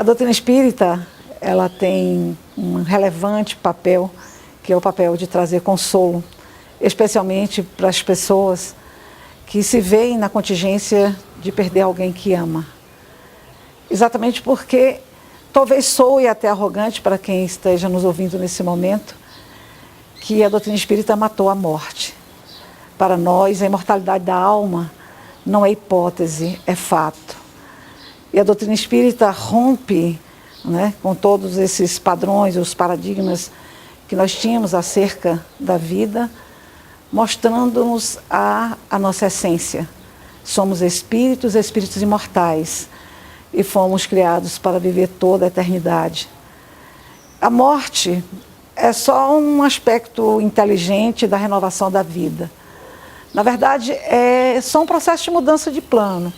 A doutrina espírita, ela tem um relevante papel, que é o papel de trazer consolo, especialmente para as pessoas que se veem na contingência de perder alguém que ama. Exatamente porque talvez soe até arrogante para quem esteja nos ouvindo nesse momento, que a doutrina espírita matou a morte. Para nós, a imortalidade da alma não é hipótese, é fato. E a doutrina espírita rompe, né, com todos esses padrões, os paradigmas que nós tínhamos acerca da vida, mostrando-nos a nossa essência. Somos espíritos, espíritos imortais, e fomos criados para viver toda a eternidade. A morte é só um aspecto inteligente da renovação da vida. Na verdade, é só um processo de mudança de plano,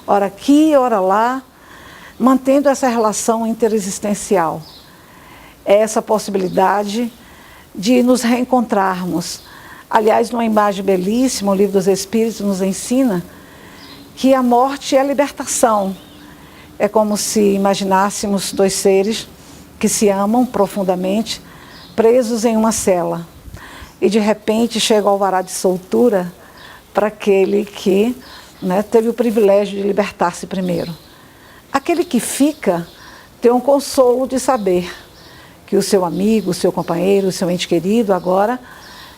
ora aqui, ora lá, mantendo essa relação interexistencial. É essa possibilidade de nos reencontrarmos. Aliás, numa imagem belíssima, o Livro dos Espíritos nos ensina que a morte é a libertação. É como se imaginássemos dois seres que se amam profundamente, presos em uma cela. E de repente chega o alvará de soltura para aquele que, né, teve o privilégio de libertar-se primeiro. Aquele que fica tem um consolo de saber que o seu amigo, o seu companheiro, o seu ente querido agora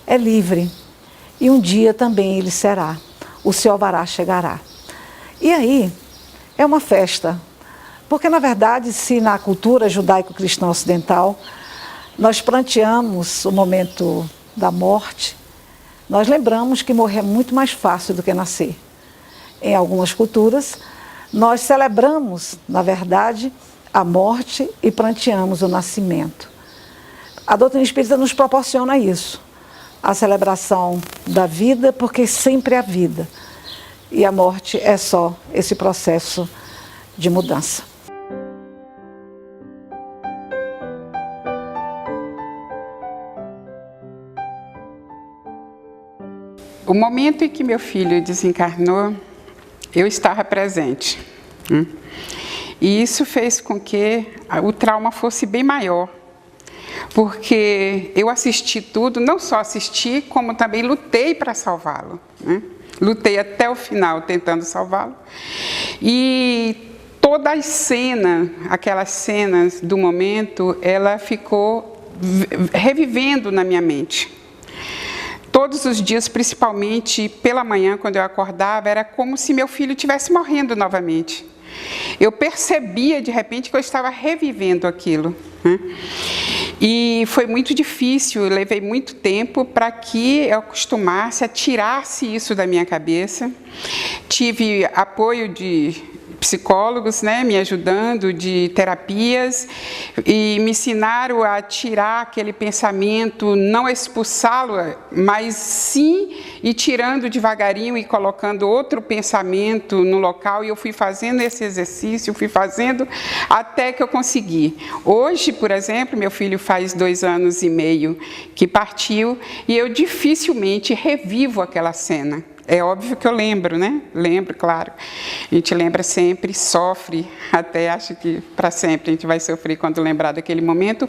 é livre. E um dia também ele será. O seu alvará chegará. E aí é uma festa. Porque, na verdade, se na cultura judaico-cristã ocidental nós pranteamos o momento da morte, nós lembramos que morrer é muito mais fácil do que nascer. Em algumas culturas, nós celebramos, na verdade, a morte e pranteamos o nascimento. A doutrina espírita nos proporciona isso, a celebração da vida, porque sempre há vida. E a morte é só esse processo de mudança. O momento em que meu filho desencarnou, eu estava presente. E isso fez com que o trauma fosse bem maior. Porque eu assisti tudo, não só assisti, como também lutei para salvá-lo. Lutei até o final tentando salvá-lo. E toda a cena, aquelas cenas do momento, ela ficou revivendo na minha mente. Todos os dias, principalmente pela manhã, quando eu acordava, era como se meu filho estivesse morrendo novamente. Eu percebia, de repente, que eu estava revivendo aquilo. E foi muito difícil, eu levei muito tempo para que eu acostumasse, tirasse isso da minha cabeça. Tive apoio de psicólogos, né, me ajudando, de terapias, e me ensinaram a tirar aquele pensamento, não expulsá-lo, mas sim ir tirando devagarinho e colocando outro pensamento no local, e eu fui fazendo esse exercício, fui fazendo até que eu consegui. Hoje, por exemplo, meu filho faz 2 anos e meio que partiu, e eu dificilmente revivo aquela cena. É óbvio que eu lembro, né? Lembro, claro. A gente lembra sempre, sofre, até acho que para sempre a gente vai sofrer quando lembrar daquele momento,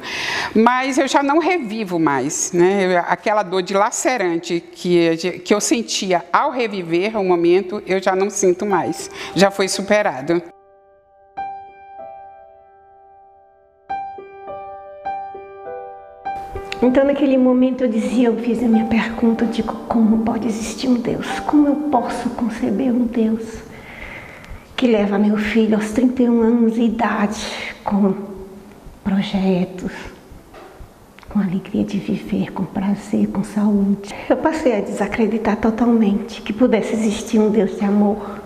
mas eu já não revivo mais, né? Aquela dor dilacerante que eu sentia ao reviver o momento, eu já não sinto mais, já foi superado. Então, naquele momento, eu fiz a minha pergunta, eu digo, como pode existir um Deus? Como eu posso conceber um Deus que leva meu filho aos 31 anos de idade, com projetos, com alegria de viver, com prazer, com saúde? Eu passei a desacreditar totalmente que pudesse existir um Deus de amor,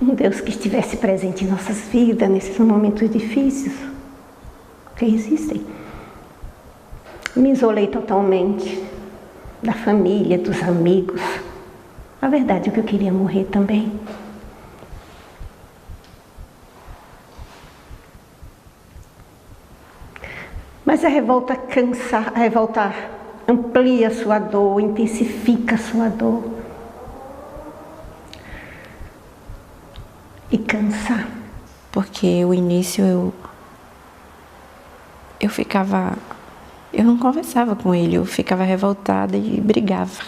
um Deus que estivesse presente em nossas vidas, nesses momentos difíceis, que existem. Me isolei totalmente da família, dos amigos. A verdade é que eu queria morrer também. Mas a revolta cansa, a revolta amplia a sua dor, intensifica a sua dor. E cansa. porque o início eu não conversava com ele, eu ficava revoltada e brigava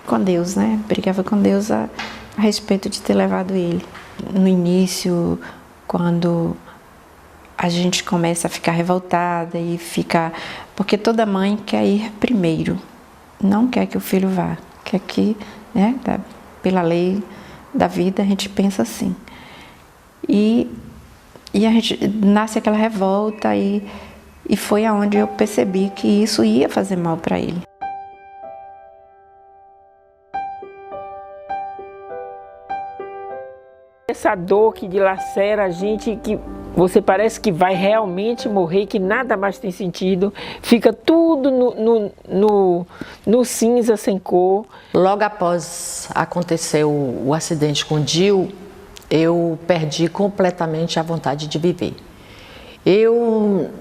com Deus, né? Brigava com Deus a respeito de ter levado ele. No início, quando a gente começa a ficar revoltada e ficar... Porque toda mãe quer ir primeiro, não quer que o filho vá, quer que, né, pela lei da vida, a gente pensa assim. E a gente nasce aquela revolta e foi aonde eu percebi que isso ia fazer mal para ele. Essa dor que dilacera a gente, que você parece que vai realmente morrer, que nada mais tem sentido, fica tudo no cinza, sem cor. Logo após acontecer o acidente com o Gil, eu perdi completamente a vontade de viver. Eu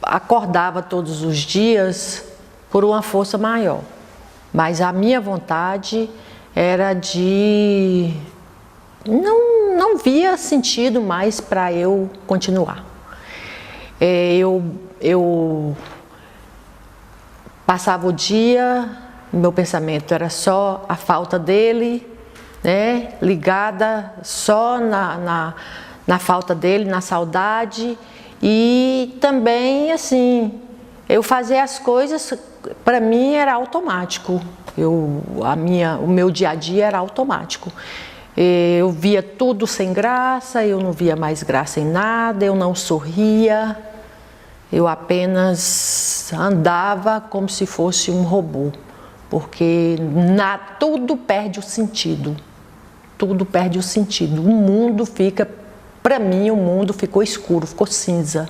acordava todos os dias por uma força maior, mas a minha vontade era de... Não via sentido mais para eu continuar. Eu passava o dia, meu pensamento era só a falta dele, né, ligada só na falta dele, na saudade, e também assim, eu fazia as coisas, para mim era automático, o meu dia a dia era automático. Eu via tudo sem graça, eu não via mais graça em nada, eu não sorria, eu apenas andava como se fosse um robô, porque tudo perde o sentido, tudo perde o sentido. O mundo fica, para mim, o mundo ficou escuro, ficou cinza.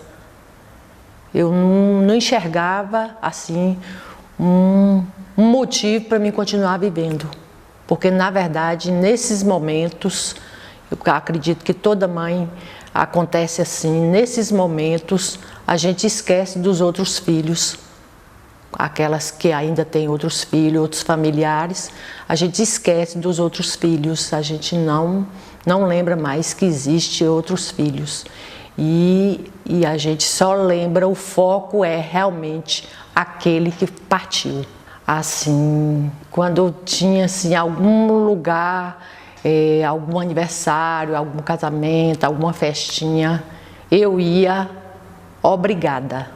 Eu não enxergava, assim, um motivo para mim continuar vivendo. Porque, na verdade, nesses momentos, eu acredito que toda mãe acontece assim, nesses momentos a gente esquece dos outros filhos, aquelas que ainda têm outros filhos, outros familiares, a gente esquece dos outros filhos, a gente não lembra mais que existe outros filhos. E a gente só lembra, o foco é realmente aquele que partiu. Assim, quando eu tinha assim, algum lugar, algum aniversário, algum casamento, alguma festinha, eu ia obrigada,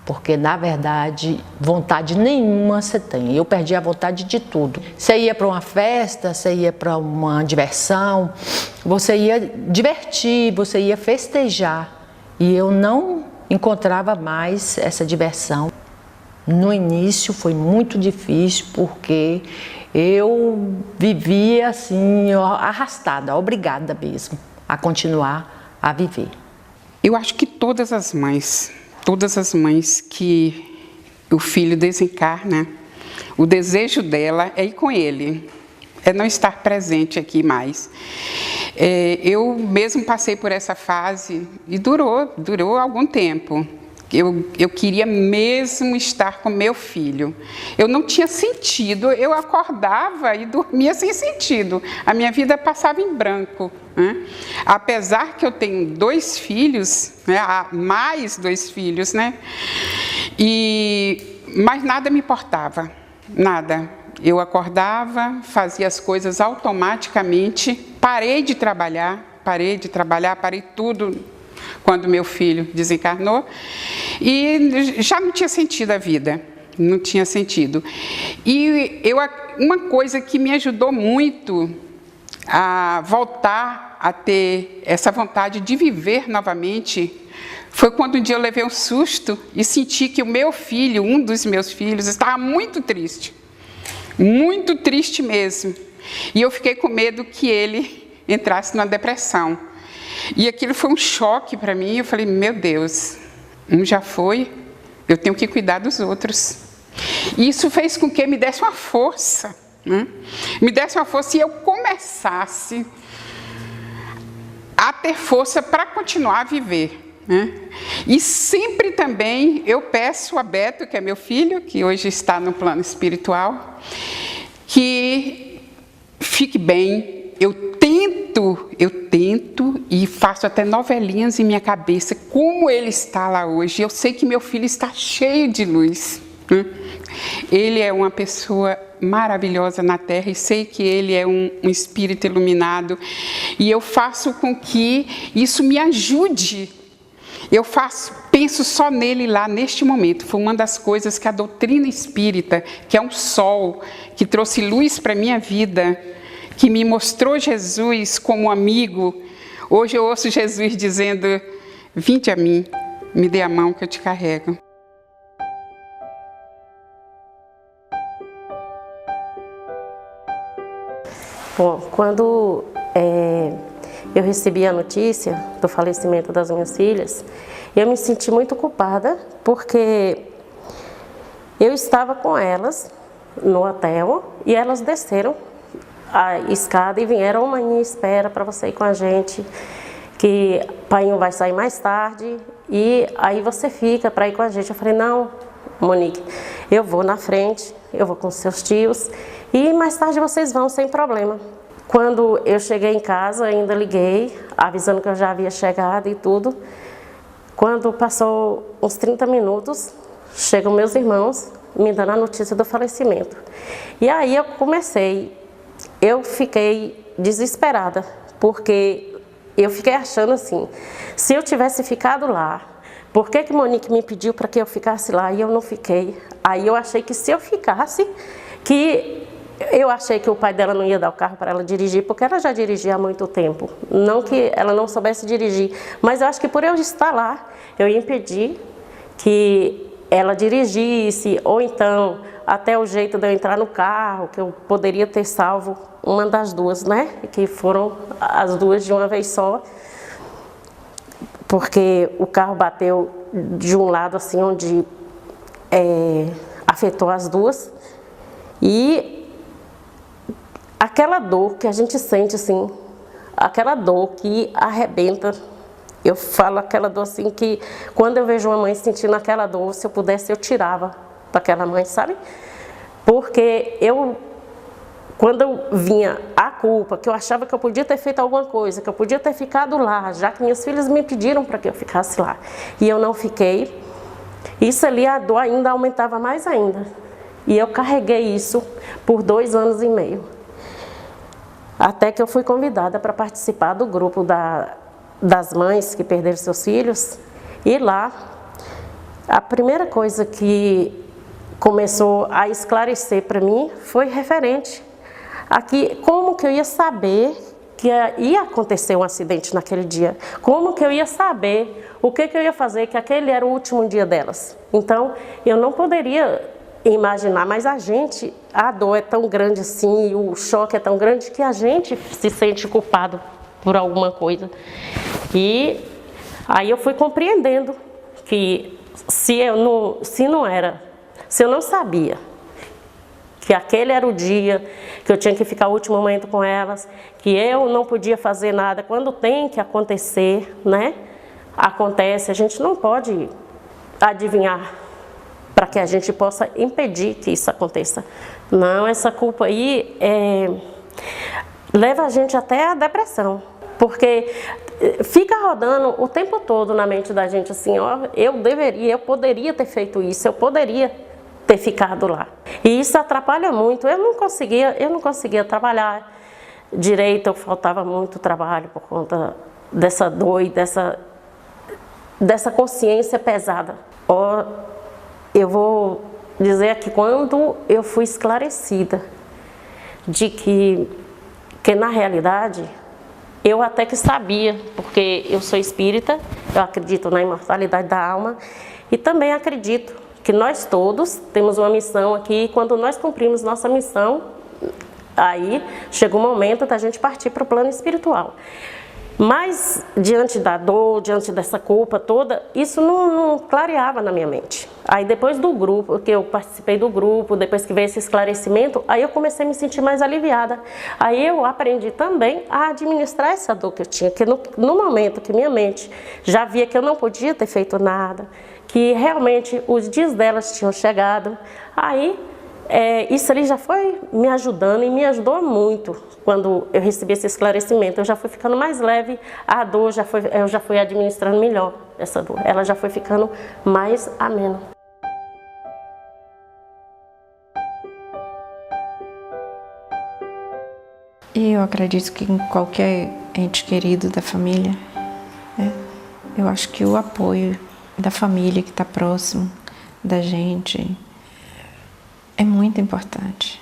porque na verdade vontade nenhuma você tem. Eu perdi a vontade de tudo. Você ia para uma festa, você ia para uma diversão, você ia divertir, você ia festejar, e eu não encontrava mais essa diversão. No início foi muito difícil, porque eu vivia assim, arrastada, obrigada mesmo a continuar a viver. Eu acho que todas as mães que o filho desencarna, o desejo dela é ir com ele, é não estar presente aqui mais. Eu mesmo passei por essa fase e durou algum tempo. Eu queria mesmo estar com meu filho. Eu não tinha sentido, eu acordava e dormia sem sentido. A minha vida passava em branco, né? Apesar que eu tenho 2 filhos, né? Mais 2 filhos, né? Mas nada me importava, nada. Eu acordava, fazia as coisas automaticamente, parei tudo quando meu filho desencarnou, e já não tinha sentido a vida, não tinha sentido. E uma coisa que me ajudou muito a voltar a ter essa vontade de viver novamente, foi quando um dia eu levei um susto e senti que o meu filho, um dos meus filhos, estava muito triste mesmo. E eu fiquei com medo que ele entrasse numa depressão. E aquilo foi um choque para mim. Eu falei, meu Deus, um já foi, eu tenho que cuidar dos outros. E isso fez com que me desse uma força, né? Me desse uma força e eu começasse a ter força para continuar a viver, né? E sempre também eu peço a Beto, que é meu filho, que hoje está no plano espiritual, que fique bem. Eu tento tento e faço até novelinhas em minha cabeça como ele está lá hoje. Eu sei que meu filho está cheio de luz. Ele é uma pessoa maravilhosa na terra e sei que ele é um espírito iluminado. E eu faço com que isso me ajude. Penso só nele lá neste momento. Foi uma das coisas que a doutrina espírita, que é um sol, que trouxe luz para a minha vida, que me mostrou Jesus como amigo. Hoje eu ouço Jesus dizendo: vinde a mim, me dê a mão que eu te carrego. Bom, quando eu recebi a notícia do falecimento das minhas filhas, eu me senti muito culpada, porque eu estava com elas no hotel e elas desceram a escada e vieram: mãe, espera para você ir com a gente, que pai vai sair mais tarde e aí você fica para ir com a gente. Eu falei: não, Monique, eu vou na frente, eu vou com seus tios e mais tarde vocês vão sem problema. Quando eu cheguei em casa, ainda liguei, avisando que eu já havia chegado e tudo. Quando passou uns 30 minutos, chegam meus irmãos me dando a notícia do falecimento. E aí eu fiquei desesperada, porque eu fiquei achando assim, se eu tivesse ficado lá, por que Monique me pediu para que eu ficasse lá e eu não fiquei? Aí eu achei que se eu ficasse, eu achei que o pai dela não ia dar o carro para ela dirigir, porque ela já dirigia há muito tempo. Não que ela não soubesse dirigir, mas eu acho que por eu estar lá, eu ia impedir que ela dirigisse, ou então até o jeito de eu entrar no carro, que eu poderia ter salvo uma das duas, né? Que foram as duas de uma vez só, porque o carro bateu de um lado assim, onde afetou as duas. E aquela dor que a gente sente assim, aquela dor que arrebenta, eu falo aquela dor assim que quando eu vejo uma mãe sentindo aquela dor, se eu pudesse eu tirava daquela mãe, sabe? Porque quando eu vinha a culpa, que eu achava que eu podia ter feito alguma coisa, que eu podia ter ficado lá, já que minhas filhas me pediram para que eu ficasse lá, e eu não fiquei, isso ali a dor ainda aumentava mais ainda. E eu carreguei isso por 2 anos e meio. Até que eu fui convidada para participar do grupo das mães que perderam seus filhos. E lá, a primeira coisa que começou a esclarecer para mim foi referente a como que eu ia saber que ia acontecer um acidente naquele dia. Como que eu ia saber o que eu ia fazer, que aquele era o último dia delas. Então, eu não poderia imaginar, mas a dor é tão grande assim, e o choque é tão grande que a gente se sente culpado por alguma coisa. E aí eu fui compreendendo que se eu não sabia que aquele era o dia que eu tinha que ficar o último momento com elas, que eu não podia fazer nada, quando tem que acontecer, né? Acontece, a gente não pode adivinhar para que a gente possa impedir que isso aconteça. Não, essa culpa aí leva a gente até a depressão, porque fica rodando o tempo todo na mente da gente assim, ó, eu poderia ter feito isso, eu poderia ter ficado lá. E isso atrapalha muito. Eu não conseguia trabalhar direito, eu faltava muito trabalho por conta dessa dor e dessa consciência pesada. Eu vou dizer aqui, quando eu fui esclarecida de que na realidade, eu até que sabia, porque eu sou espírita, eu acredito na imortalidade da alma e também acredito que nós todos temos uma missão aqui, e quando nós cumprimos nossa missão, aí chega o momento da gente partir para o plano espiritual. Mas, diante da dor, diante dessa culpa toda, isso não clareava na minha mente. Aí depois do grupo, que eu participei do grupo, depois que veio esse esclarecimento, aí eu comecei a me sentir mais aliviada. Aí eu aprendi também a administrar essa dor que eu tinha, que no momento que minha mente já via que eu não podia ter feito nada, que realmente os dias delas tinham chegado, aí Isso ali já foi me ajudando e me ajudou muito. Quando eu recebi esse esclarecimento, eu já fui ficando mais leve, a dor eu já fui administrando melhor essa dor. Ela já foi ficando mais amena. E eu acredito que em qualquer ente querido da família, eu acho que o apoio da família que está próximo da gente é muito importante.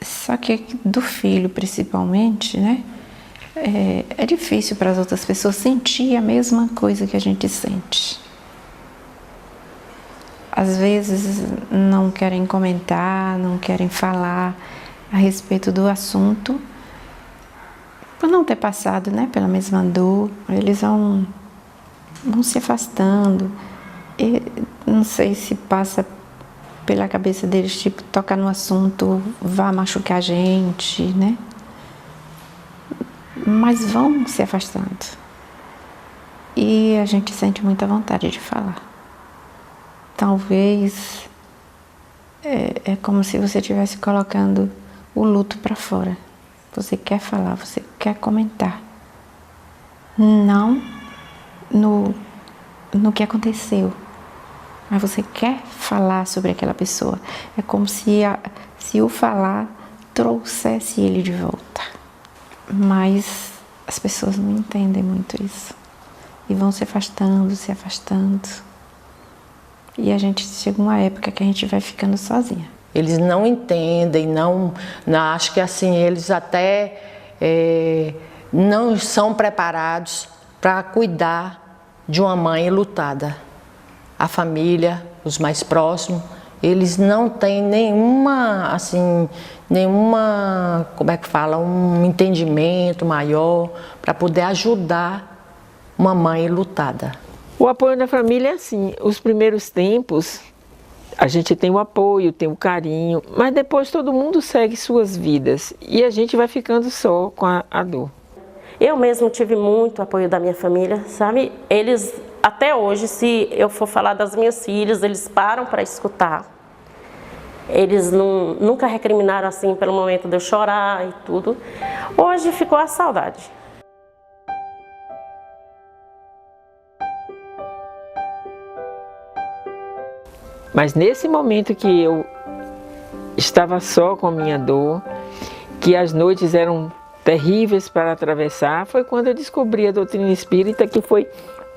Só que do filho, principalmente, né? É difícil para as outras pessoas sentir a mesma coisa que a gente sente. Às vezes não querem comentar, não querem falar a respeito do assunto, por não ter passado, né, pela mesma dor. Eles vão se afastando. E não sei se passa pela cabeça deles, tipo, tocar no assunto vai machucar a gente, né? Mas vão se afastando. E a gente sente muita vontade de falar. Talvez é como se você estivesse colocando o luto para fora. Você quer falar, você quer comentar. Não no que aconteceu, mas você quer falar sobre aquela pessoa. É como se o falar trouxesse ele de volta. Mas as pessoas não entendem muito isso. E vão se afastando, se afastando. E a gente chega uma época que a gente vai ficando sozinha. Eles não entendem, acho que assim, eles até não são preparados para cuidar de uma mãe enlutada. A família, os mais próximos, eles não têm nenhuma, como é que fala, um entendimento maior para poder ajudar uma mãe enlutada. O apoio da família é assim, os primeiros tempos a gente tem o apoio, tem o carinho, mas depois todo mundo segue suas vidas e a gente vai ficando só com a dor. Eu mesmo tive muito apoio da minha família, sabe? Eles, até hoje, se eu for falar das minhas filhas, eles param para escutar. Eles nunca recriminaram assim pelo momento de eu chorar e tudo. Hoje ficou a saudade. Mas nesse momento que eu estava só com a minha dor, que as noites eram terríveis para atravessar, foi quando eu descobri a doutrina espírita, que foi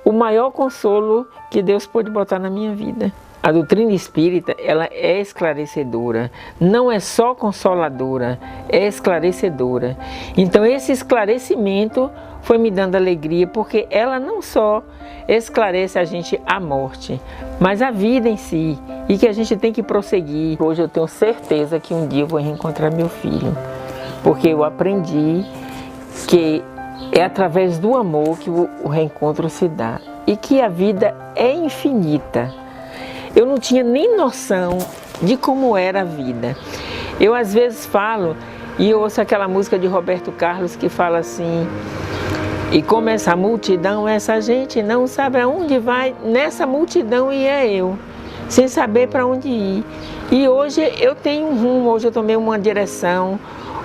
o maior consolo que Deus pôde botar na minha vida. A doutrina espírita, ela é esclarecedora, não é só consoladora, é esclarecedora. Então esse esclarecimento foi me dando alegria, porque ela não só esclarece a gente a morte, mas a vida em si, e que a gente tem que prosseguir. Hoje eu tenho certeza que um dia eu vou reencontrar meu filho, porque eu aprendi que é através do amor que o reencontro se dá, e que a vida é infinita. Eu não tinha nem noção de como era a vida. Eu às vezes falo, e eu ouço aquela música de Roberto Carlos que fala assim: e como essa multidão, essa gente não sabe aonde vai, nessa multidão ia eu, sem saber para onde ir. E hoje eu tenho um rumo, hoje eu tomei uma direção,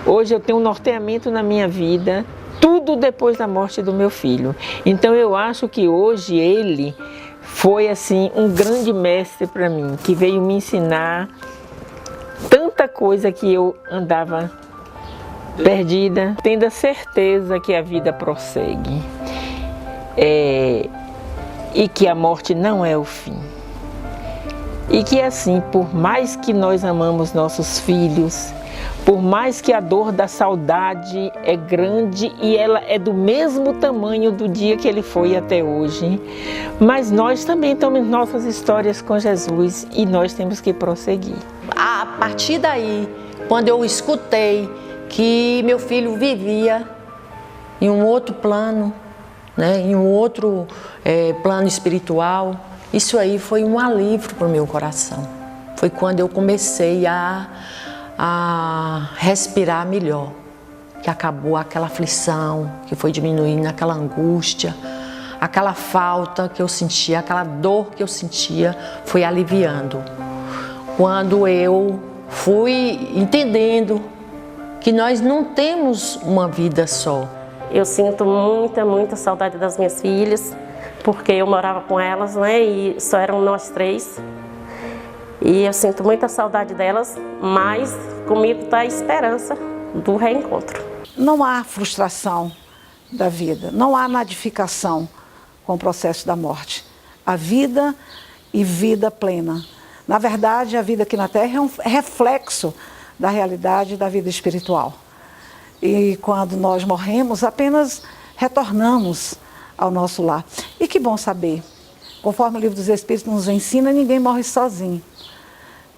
hoje eu tenho um norteamento na minha vida, tudo depois da morte do meu filho. Então eu acho que hoje ele foi assim um grande mestre para mim, que veio me ensinar tanta coisa que eu andava perdida, tendo a certeza que a vida prossegue, e que a morte não é o fim. E que assim, por mais que nós amamos nossos filhos, por mais que a dor da saudade é grande e ela é do mesmo tamanho do dia que ele foi até hoje, mas nós também temos nossas histórias com Jesus e nós temos que prosseguir. A partir daí, quando eu escutei que meu filho vivia em um outro plano, né, em um outro plano espiritual, isso aí foi um alívio para o meu coração. Foi quando eu comecei a respirar melhor, que acabou aquela aflição, que foi diminuindo aquela angústia, aquela falta que eu sentia, aquela dor que eu sentia, foi aliviando. quando eu fui entendendo que nós não temos uma vida só. Eu sinto muita saudade das minhas filhas, porque eu morava com elas, né, e só eram nós três. E eu sinto muita saudade delas, mas comigo está a esperança do reencontro. Não há frustração da vida, não há nadificação com o processo da morte. A vida e vida plena. Na verdade, a vida aqui na Terra é um reflexo da realidade da vida espiritual. E quando nós morremos, apenas retornamos ao nosso lar. E que bom saber, conforme o Livro dos Espíritos nos ensina, ninguém morre sozinho.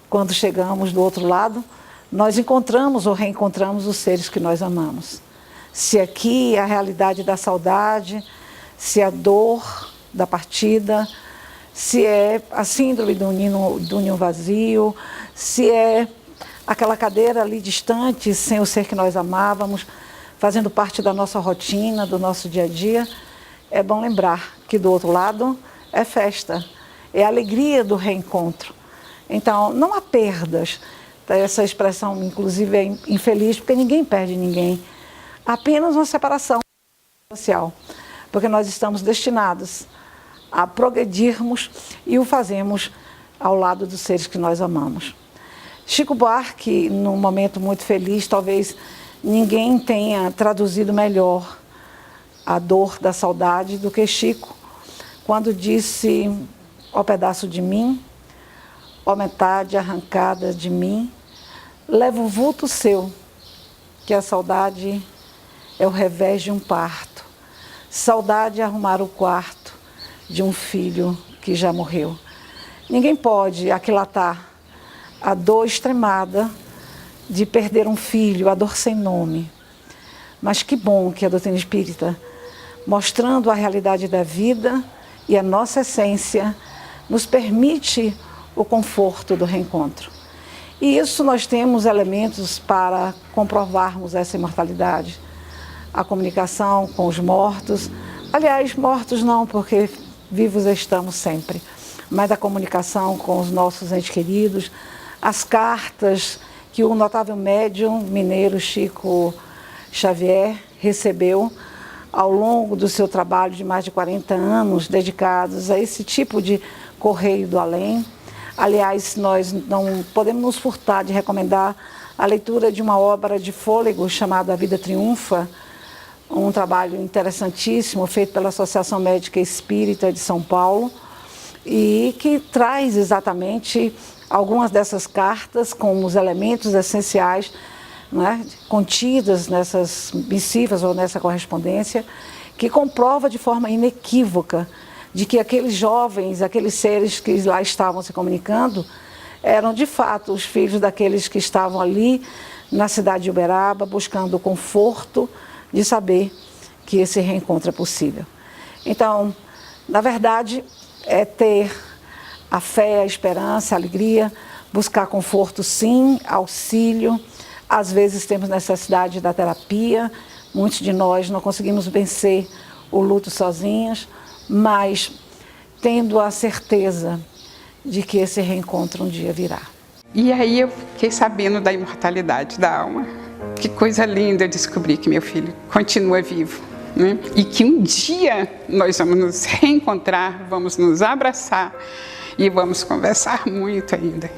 Quando chegamos do outro lado, nós encontramos ou reencontramos os seres que nós amamos. Se aqui é a realidade da saudade, se é a dor da partida, se é a síndrome do ninho vazio, se é aquela cadeira ali distante, sem o ser que nós amávamos, fazendo parte da nossa rotina, do nosso dia a dia, é bom lembrar que do outro lado é festa, é a alegria do reencontro. Então, não há perdas. Essa expressão, inclusive, é infeliz, porque ninguém perde ninguém. Apenas uma separação social, porque nós estamos destinados a progredirmos e o fazemos ao lado dos seres que nós amamos. Chico Buarque, num momento muito feliz, talvez ninguém tenha traduzido melhor a dor da saudade do que Chico, quando disse: ó pedaço de mim, ó metade arrancada de mim, leva o vulto seu, que a saudade é o revés de um parto. Saudade é arrumar o quarto de um filho que já morreu. Ninguém pode aquilatar a dor extremada de perder um filho, a dor sem nome. Mas que bom que a doutrina espírita, mostrando a realidade da vida e a nossa essência, nos permite o conforto do reencontro. E isso nós temos elementos para comprovarmos essa imortalidade. A comunicação com os mortos, aliás, mortos não, porque vivos estamos sempre, mas a comunicação com os nossos entes queridos, as cartas que o notável médium mineiro Chico Xavier recebeu ao longo do seu trabalho de mais de 40 anos dedicados a esse tipo de correio do além. Aliás, nós não podemos nos furtar de recomendar a leitura de uma obra de fôlego chamada A Vida Triunfa, um trabalho interessantíssimo feito pela Associação Médica Espírita de São Paulo e que traz exatamente algumas dessas cartas com os elementos essenciais, né, contidas nessas missivas ou nessa correspondência, que comprova de forma inequívoca de que aqueles jovens, aqueles seres que lá estavam se comunicando, eram de fato os filhos daqueles que estavam ali na cidade de Uberaba, buscando o conforto de saber que esse reencontro é possível. Então, na verdade, é ter a fé, a esperança, a alegria, buscar conforto sim, auxílio. Às vezes temos necessidade da terapia, muitos de nós não conseguimos vencer o luto sozinhos, mas tendo a certeza de que esse reencontro um dia virá. E aí eu fiquei sabendo da imortalidade da alma. Que coisa linda eu descobri que meu filho continua vivo, né? E que um dia nós vamos nos reencontrar, vamos nos abraçar e vamos conversar muito ainda.